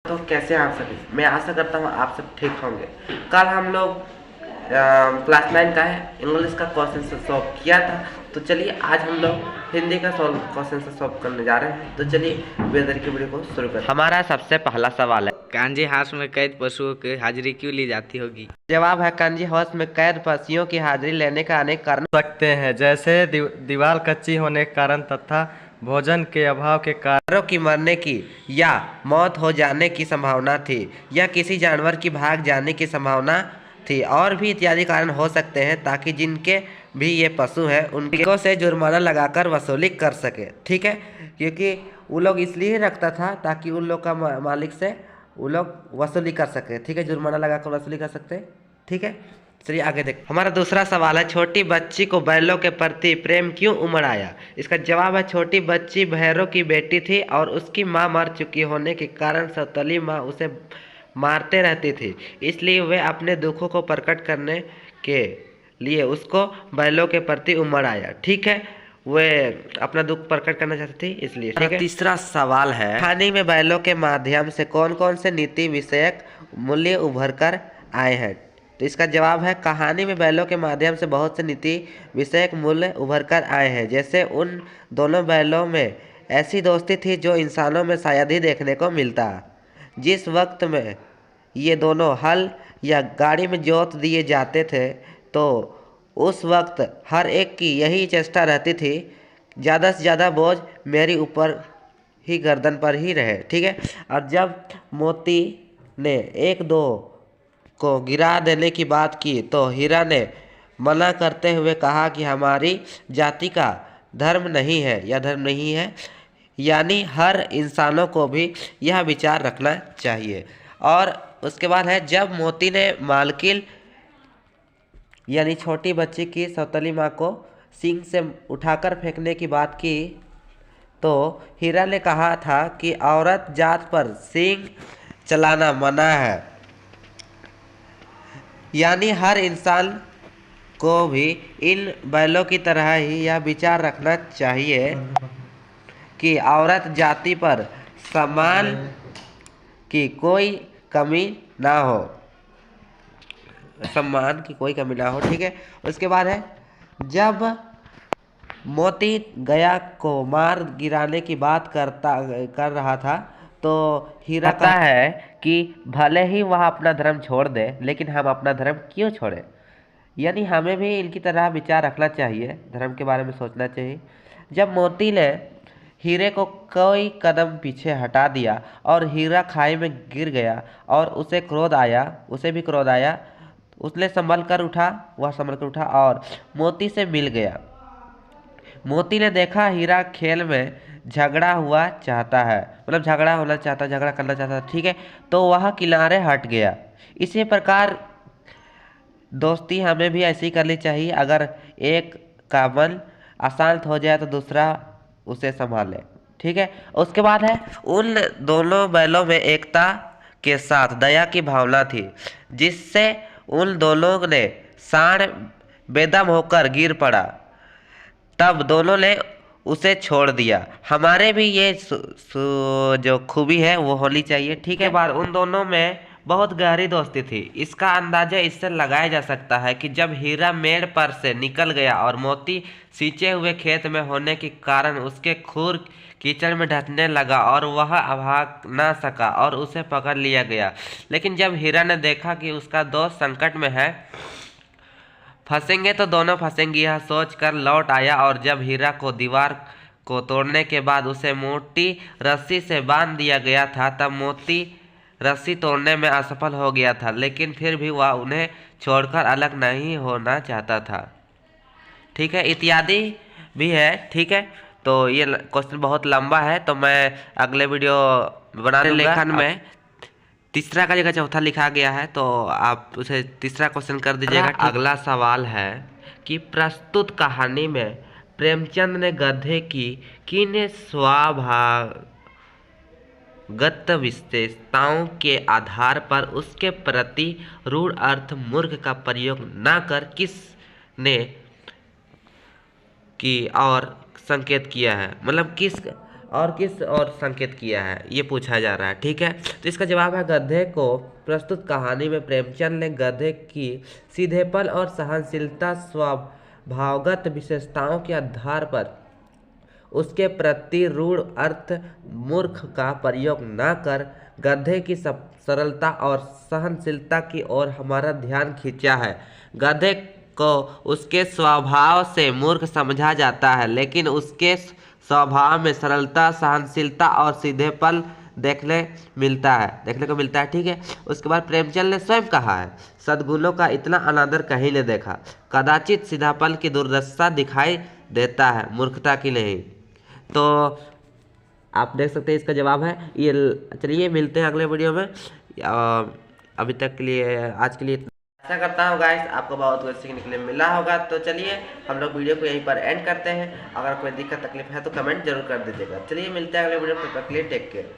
तो कैसे आप सभी, मैं आशा करता हूँ आप सब ठीक होंगे। कल हम लोग क्लास 9 का है इंग्लिश का क्वेश्चन सॉल्व किया था। तो चलिए आज हम लोग हिंदी का क्वेश्चन सॉल्व करने जा रहे हैं। तो चलिए वेदर की वीडियो को शुरू करते हैं। हमारा सबसे पहला सवाल है, कांजी हाउस में कैद पशुओं की हाजिरी क्यों ली जाती होगी? जवाब है कांजी हाउस में कैद पक्षियों की हाजिरी लेने का अनेक कारण सकते हैं, जैसे दीवार कच्ची होने के कारण तथा भोजन के अभाव के कारण की मरने की या मौत हो जाने की संभावना थी, या किसी जानवर की भाग जाने की संभावना थी, और भी इत्यादि कारण हो सकते हैं, ताकि जिनके भी ये पशु हैं उनको से जुर्माना लगाकर वसूली कर सके। ठीक है, क्योंकि वो लोग इसलिए रखता था ताकि उन लोग का मालिक से वो लोग वसूली कर सके। ठीक है, जुर्माना लगाकर वसूली कर सकते। ठीक है, चलिए आगे देख। हमारा दूसरा सवाल है, छोटी बच्ची को बैलों के प्रति प्रेम क्यों उमड़ आया? इसका जवाब है, छोटी बच्ची भैरों की बेटी थी और उसकी माँ मर चुकी होने के कारण सौतेली माँ उसे मारते रहती थी, इसलिए वे अपने दुखों को प्रकट करने के लिए उसको बैलों के प्रति उमड़ आया। ठीक है, वे अपना दुख प्रकट करना चाहती थी इसलिए। ठीक है, तीसरा सवाल है, कहानी में बैलों के माध्यम से कौन कौन से नीति विषयक मूल्य उभर कर आए हैं? तो इसका जवाब है, कहानी में बैलों के माध्यम से बहुत से नीति विषयक मूल्य उभर कर आए हैं। जैसे उन दोनों बैलों में ऐसी दोस्ती थी जो इंसानों में शायद ही देखने को मिलता। जिस वक्त में ये दोनों हल या गाड़ी में जोत दिए जाते थे, तो उस वक्त हर एक की यही चेष्टा रहती थी, ज़्यादा से ज़्यादा बोझ मेरी ऊपर ही गर्दन पर ही रहे। ठीक है, और जब मोती ने एक दो को गिरा देने की बात की, तो हीरा ने मना करते हुए कहा कि हमारी जाति का धर्म नहीं है, यह धर्म नहीं है। यानी हर इंसानों को भी यह विचार रखना चाहिए। और उसके बाद है, जब मोती ने मालकिन यानी छोटी बच्ची की सौतेली माँ को सींग से उठाकर फेंकने की बात की, तो हीरा ने कहा था कि औरत जात पर सींग चलाना मना है। यानी हर इंसान को भी इन बैलों की तरह ही यह विचार रखना चाहिए कि औरत जाति पर सम्मान की कोई कमी ना हो, सम्मान की कोई कमी ना हो। ठीक है, उसके बाद है, जब मोती गया को मार गिराने की बात कर रहा था, तो हीरा कहता है कि भले ही वह अपना धर्म छोड़ दे, लेकिन हम अपना धर्म क्यों छोड़े। यानी हमें भी इनकी तरह विचार रखना चाहिए, धर्म के बारे में सोचना चाहिए। जब मोती ने हीरे को कोई कदम पीछे हटा दिया और हीरा खाई में गिर गया और उसे भी क्रोध आया, उसने वह संभल कर उठा और मोती से मिल गया। मोती ने देखा हीरा खेल में झगड़ा करना चाहता। ठीक है, तो वह किनारे हट गया। इसी प्रकार दोस्ती हमें भी ऐसी करनी चाहिए, अगर एक का मन अशांत हो जाए तो दूसरा उसे संभाले। ठीक है, उसके बाद है, उन दोनों बैलों में एकता के साथ दया की भावना थी, जिससे उन दोनों ने साण बेदम होकर गिर पड़ा। तब दोनों ने उसे छोड़ दिया। हमारे भी ये जो खूबी है वो होनी चाहिए। ठीक है, बाद उन दोनों में बहुत गहरी दोस्ती थी। इसका अंदाजा इससे लगाया जा सकता है कि जब हीरा मेड़ पर से निकल गया और मोती सींचे हुए खेत में होने के कारण उसके खुर कीचड़ में ढकने लगा और वह भाग ना सका और उसे पकड़ लिया गया। लेकिन जब हीरा ने देखा कि उसका दोस्त संकट में है, फंसेंगे तो दोनों फंसेंगे, यह सोचकर लौट आया, और जब हीरा को दीवार को तोड़ने के बाद उसे मोटी रस्सी से बांध दिया गया था, तब मोती रस्सी तोड़ने में असफल हो गया था, लेकिन फिर भी वह उन्हें छोड़कर अलग नहीं होना चाहता था। ठीक है, इत्यादि भी है। ठीक है, तो ये क्वेश्चन बहुत लंबा है, तो मैं अगले वीडियो बना दूंगा। लेखन में तीसरा का जगह चौथा लिखा गया है, तो आप उसे तीसरा क्वेश्चन कर दीजिएगा। अगला सवाल है कि प्रस्तुत कहानी में प्रेमचंद ने गधे की किन स्वभावगत विशेषताओं के आधार पर उसके प्रति रूढ़ अर्थ मूर्ख का प्रयोग न कर किसने की और संकेत किया है? मतलब और किस और संकेत किया है, ये पूछा जा रहा है। ठीक है, तो इसका जवाब है गधे को। प्रस्तुत कहानी में प्रेमचंद ने गधे की सीधेपन और सहनशीलता स्वभावगत विशेषताओं के आधार पर उसके प्रति रूढ़ अर्थ मूर्ख का प्रयोग न कर गधे की सरलता और सहनशीलता की ओर हमारा ध्यान खींचा है। गधे को उसके स्वभाव से मूर्ख समझा जाता है, लेकिन उसके स्वभाव में सरलता, सहनशीलता और सीधेपन देखने को मिलता है। ठीक है, उसके बाद प्रेमचंद ने स्वयं कहा है, सद्गुणों का इतना अनादर कहीं नहीं देखा। कदाचित सीधापन की दुर्दशा दिखाई देता है, मूर्खता की नहीं। तो आप देख सकते हैं इसका जवाब है ये। चलिए मिलते हैं अगले वीडियो में। अभी तक के लिए, आज के लिए आशा करता हूँ गाइस आपको बहुत कुछ सीखने के लिए मिला होगा। तो चलिए हम लोग वीडियो को यहीं पर एंड करते हैं। अगर कोई दिक्कत तकलीफ है तो कमेंट जरूर कर दीजिएगा। चलिए मिलते हैं अगले वीडियो में, तब तक के लिए टेक केयर।